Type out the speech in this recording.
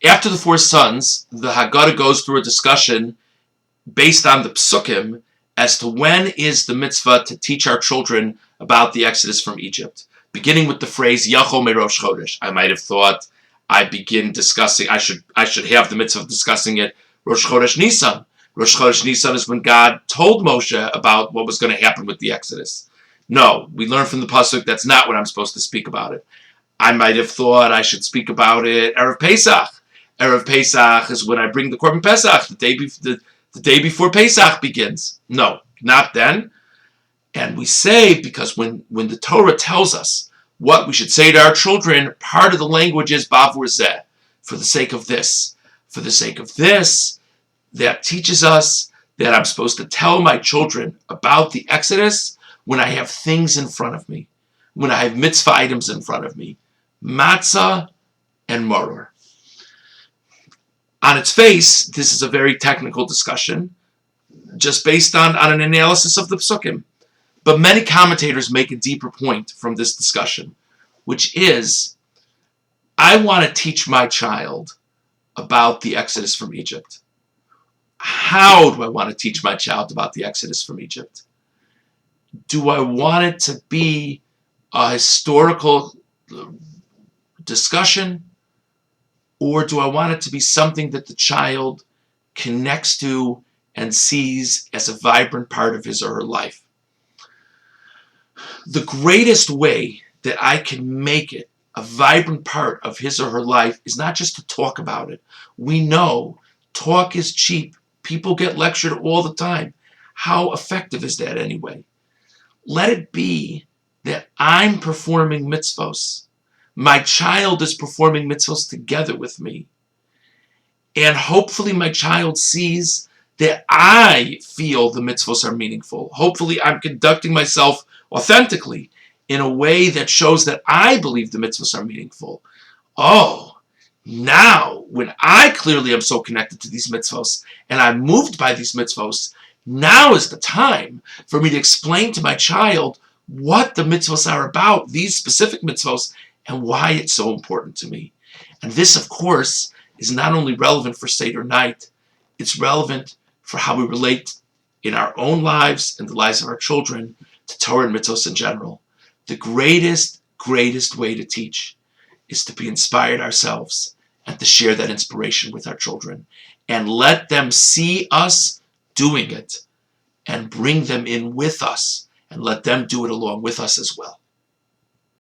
After the four sons, the Haggadah goes through a discussion based on the psukim as to when is the mitzvah to teach our children about the Exodus from Egypt, beginning with the phrase Yachol MeRosh Chodesh. I might have thought I should have the mitzvah of discussing it Rosh Chodesh Nisan. Rosh Chodesh Nisan is when God told Moshe about what was going to happen with the Exodus. No, we learn from the pasuk that's not what I'm supposed to speak about it. I might have thought I should speak about it Erev Pesach. Erev Pesach is when I bring the Korban Pesach, the day before Pesach begins. No, not then. And we say, because when the Torah tells us what we should say to our children, part of the language is Bavur Zeh, for the sake of this. For the sake of this, that teaches us that I'm supposed to tell my children about the Exodus when I have things in front of me, when I have mitzvah items in front of me, matzah and maror. On its face, this is a very technical discussion, just based on an analysis of the psukim. But many commentators make a deeper point from this discussion, which is, I want to teach my child about the Exodus from Egypt. How do I want to teach my child about the Exodus from Egypt? Do I want it to be a historical discussion, or do I want it to be something that the child connects to and sees as a vibrant part of his or her life? The greatest way that I can make it a vibrant part of his or her life is not just to talk about it. We know talk is cheap. People get lectured all the time. How effective is that anyway? Let it be that I'm performing mitzvos. My child is performing mitzvos together with me. And hopefully my child sees that I feel the mitzvos are meaningful. Hopefully I'm conducting myself authentically in a way that shows that I believe the mitzvos are meaningful. Oh, now when I clearly am so connected to these mitzvos and I'm moved by these mitzvos, now is the time for me to explain to my child what the mitzvos are about, these specific mitzvos, and why it's so important to me. And this, of course, is not only relevant for Seder night, it's relevant for how we relate in our own lives and the lives of our children to Torah and mitzvos in general. The greatest way to teach is to be inspired ourselves and to share that inspiration with our children and let them see us doing it and bring them in with us and let them do it along with us as well.